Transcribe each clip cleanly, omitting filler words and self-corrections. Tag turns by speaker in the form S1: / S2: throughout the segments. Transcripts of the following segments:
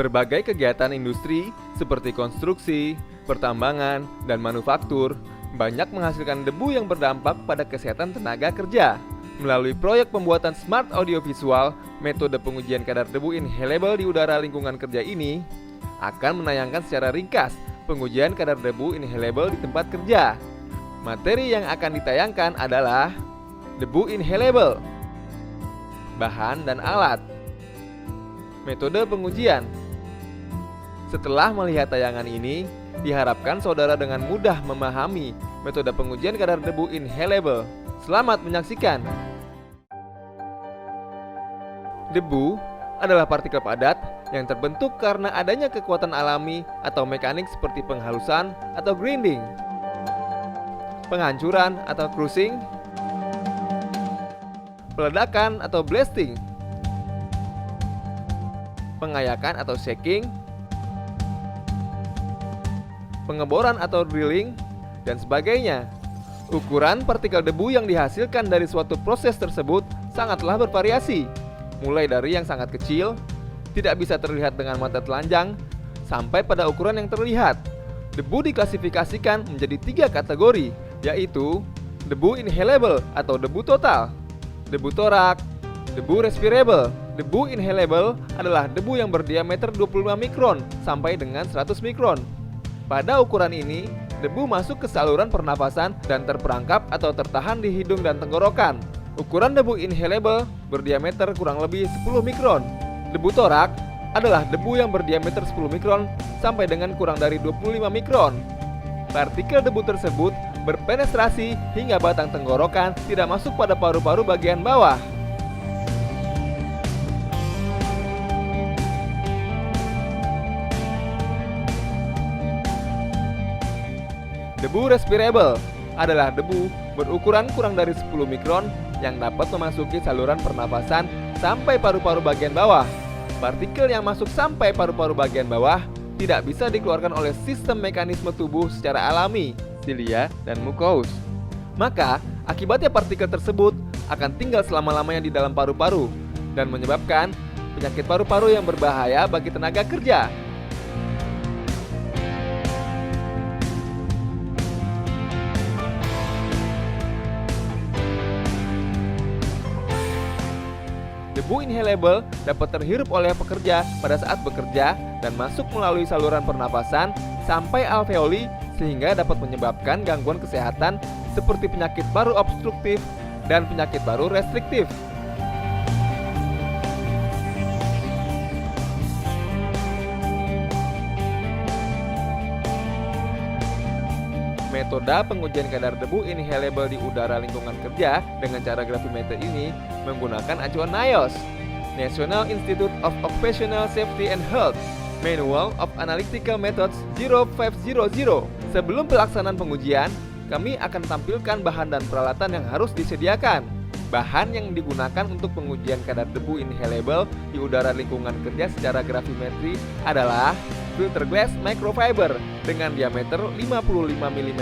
S1: Berbagai kegiatan industri seperti konstruksi, pertambangan, dan manufaktur banyak menghasilkan debu yang berdampak pada kesehatan tenaga kerja. Melalui proyek pembuatan smart audiovisual, metode pengujian kadar debu inhalable di udara lingkungan kerja ini akan menayangkan secara ringkas pengujian kadar debu inhalable di tempat kerja. Materi yang akan ditayangkan adalah debu inhalable, bahan dan alat, metode pengujian. Setelah melihat tayangan ini, diharapkan saudara dengan mudah memahami metode pengujian kadar debu inhalable. Selamat menyaksikan. Debu adalah partikel padat yang terbentuk karena adanya kekuatan alami atau mekanik seperti penghalusan atau grinding, penghancuran atau crushing, peledakan atau blasting, pengayakan atau shaking, pengeboran atau drilling, dan sebagainya. Ukuran partikel debu yang dihasilkan dari suatu proses tersebut sangatlah bervariasi, mulai dari yang sangat kecil, tidak bisa terlihat dengan mata telanjang, sampai pada ukuran yang terlihat. Debu diklasifikasikan menjadi 3 kategori, yaitu debu inhalable atau debu total, debu torak, debu respirable. Debu inhalable adalah debu yang berdiameter 25 mikron sampai dengan 100 mikron. Pada ukuran ini, debu masuk ke saluran pernapasan dan terperangkap atau tertahan di hidung dan tenggorokan. Ukuran debu inhalable berdiameter kurang lebih 10 mikron. Debu torak adalah debu yang berdiameter 10 mikron sampai dengan kurang dari 25 mikron. Partikel debu tersebut berpenetrasi hingga batang tenggorokan, tidak masuk pada paru-paru bagian bawah. Debu respirable adalah debu berukuran kurang dari 10 mikron yang dapat memasuki saluran pernapasan sampai paru-paru bagian bawah. Partikel yang masuk sampai paru-paru bagian bawah tidak bisa dikeluarkan oleh sistem mekanisme tubuh secara alami, silia dan mucous. Maka, akibatnya partikel tersebut akan tinggal selama-lamanya di dalam paru-paru dan menyebabkan penyakit paru-paru yang berbahaya bagi tenaga kerja. Debu inhalable dapat terhirup oleh pekerja pada saat bekerja dan masuk melalui saluran pernapasan sampai alveoli sehingga dapat menyebabkan gangguan kesehatan seperti penyakit paru obstruktif dan penyakit paru restriktif. Metode pengujian kadar debu inhalable di udara lingkungan kerja dengan cara gravimeter ini menggunakan acuan NIOSH, National Institute of Occupational Safety and Health, Manual of Analytical Methods 0500. Sebelum pelaksanaan pengujian, kami akan tampilkan bahan dan peralatan yang harus disediakan. Bahan yang digunakan untuk pengujian kadar debu inhalable di udara lingkungan kerja secara gravimetri adalah filter glass microfiber dengan diameter 55 mm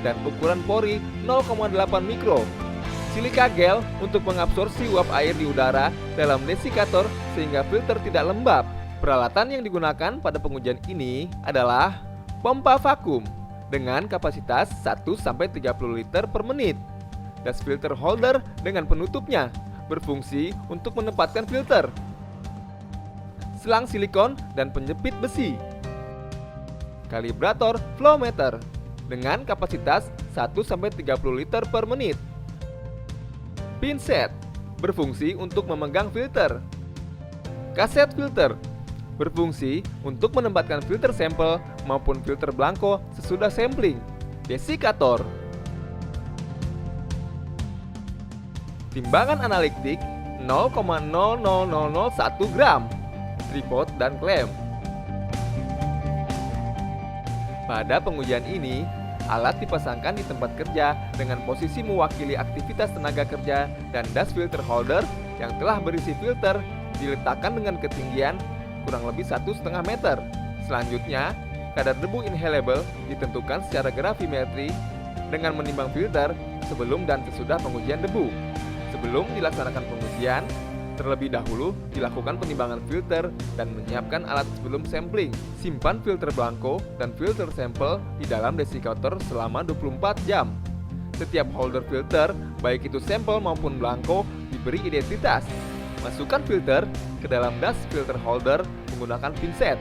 S1: dan ukuran pori 0,8 mikro. Silika gel untuk mengabsorpsi uap air di udara dalam desikator sehingga filter tidak lembab. Peralatan yang digunakan pada pengujian ini adalah pompa vakum dengan kapasitas 1-30 liter per menit. Das filter holder dengan penutupnya berfungsi untuk menempatkan filter, selang silikon dan penjepit besi, kalibrator flow meter dengan kapasitas 1-30 liter per menit, pinset berfungsi untuk memegang filter, kaset filter berfungsi untuk menempatkan filter sampel maupun filter blanko sesudah sampling, desikator, timbangan analitik 0,00001 gram, tripod dan klem. Pada pengujian ini, alat dipasangkan di tempat kerja dengan posisi mewakili aktivitas tenaga kerja dan das filter holder yang telah berisi filter diletakkan dengan ketinggian kurang lebih 1,5 meter. Selanjutnya, kadar debu inhalable ditentukan secara gravimetri dengan menimbang filter sebelum dan sesudah pengujian debu. Sebelum dilaksanakan pengujian, Terlebih dahulu, dilakukan penimbangan filter dan menyiapkan alat sebelum sampling. Simpan filter blanko dan filter sampel di dalam desikator selama 24 jam. Setiap holder filter, baik itu sampel maupun blanko, diberi identitas. Masukkan filter ke dalam das filter holder menggunakan pinset.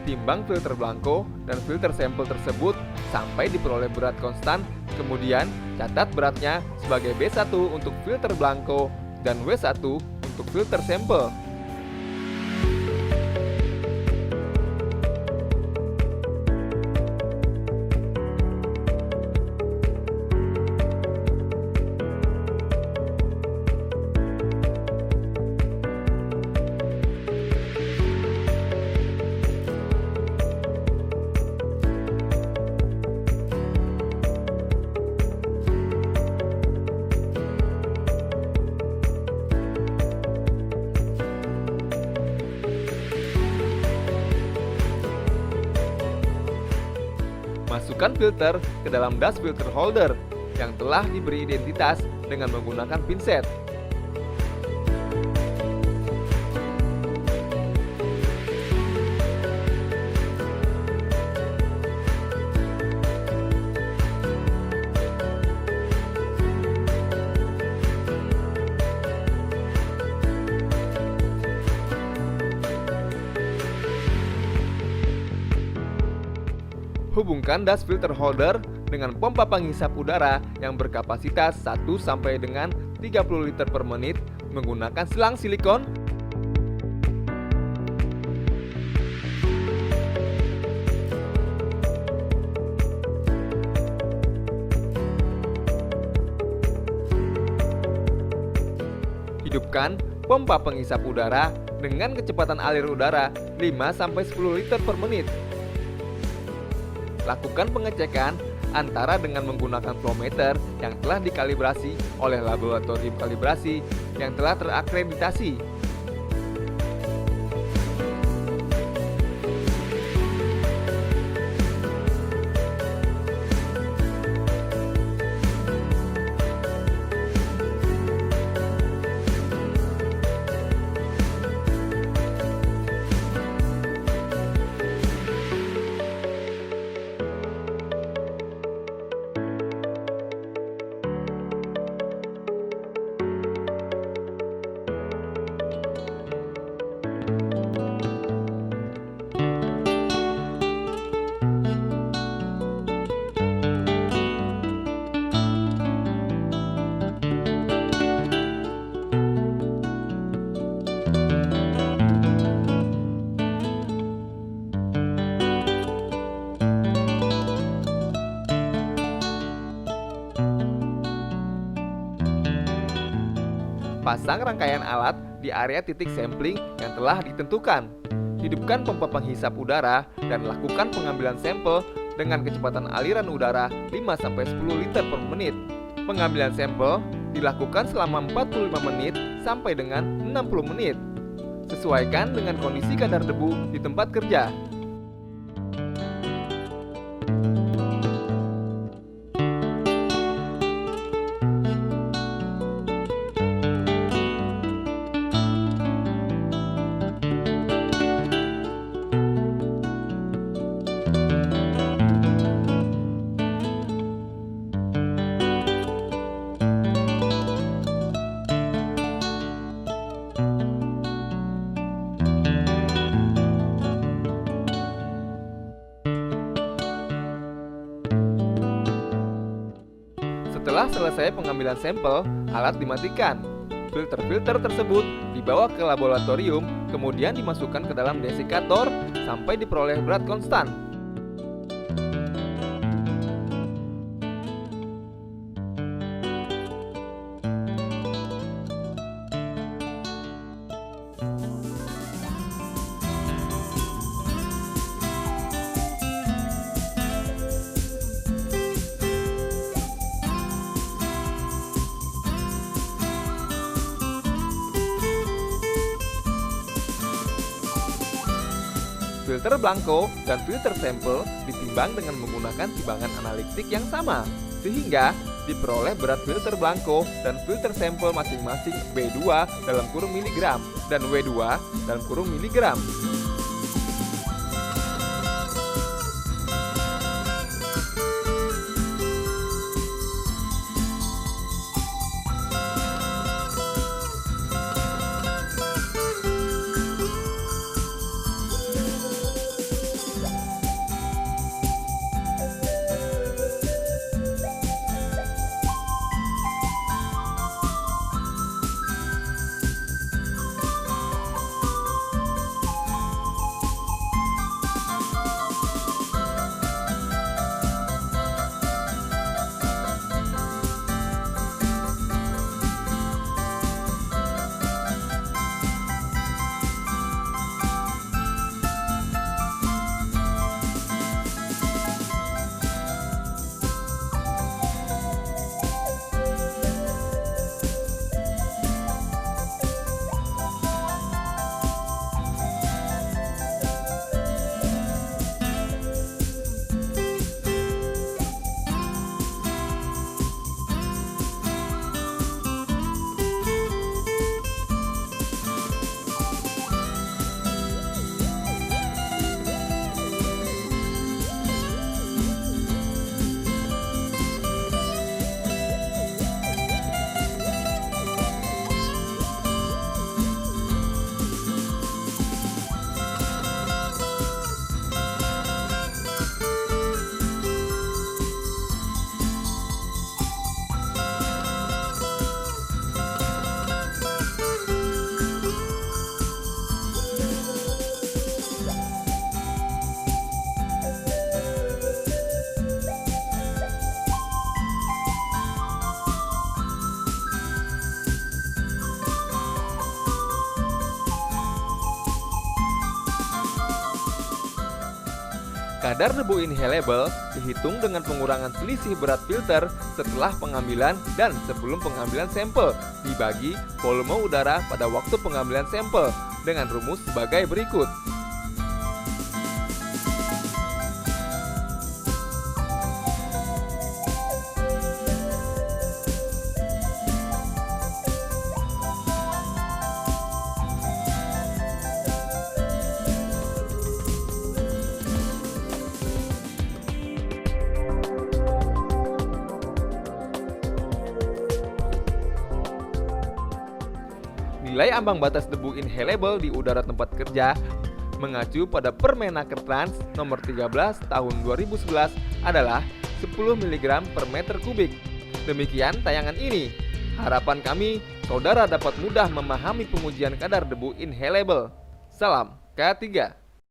S1: Timbang filter blanko dan filter sampel tersebut sampai diperoleh berat konstan. Kemudian, catat beratnya sebagai B1 untuk filter blanko dan W1 untuk filter sampel. Masukkan filter ke dalam das filter holder yang telah diberi identitas dengan menggunakan pinset. Hubungkan das filter holder dengan pompa penghisap udara yang berkapasitas 1 sampai dengan 30 liter per menit menggunakan selang silikon. Hidupkan pompa penghisap udara dengan kecepatan alir udara 5 sampai 10 liter per menit. Lakukan pengecekan antara dengan menggunakan flowmeter yang telah dikalibrasi oleh laboratorium kalibrasi yang telah terakreditasi. Pasang rangkaian alat di area titik sampling yang telah ditentukan. Hidupkan pompa penghisap udara dan lakukan pengambilan sampel dengan kecepatan aliran udara 5-10 liter per menit. Pengambilan sampel dilakukan selama 45 menit sampai dengan 60 menit. Sesuaikan dengan kondisi kadar debu di tempat kerja. Setelah selesai pengambilan sampel, alat dimatikan. Filter-filter tersebut dibawa ke laboratorium, kemudian dimasukkan ke dalam desikator sampai diperoleh berat konstan. Filter blanko dan filter sampel ditimbang dengan menggunakan timbangan analitik yang sama, sehingga diperoleh berat filter blanko dan filter sampel masing-masing B2 dalam kurung miligram dan W2 dalam kurung miligram. Kadar debu inhalable dihitung dengan pengurangan selisih berat filter setelah pengambilan dan sebelum pengambilan sampel dibagi volume udara pada waktu pengambilan sampel dengan rumus sebagai berikut. Nilai ambang batas debu inhalable di udara tempat kerja mengacu pada Permenaker Trans nomor 13 tahun 2011 adalah 10 mg per meter kubik. Demikian tayangan ini. Harapan kami, saudara dapat mudah memahami pengujian kadar debu inhalable. Salam K3.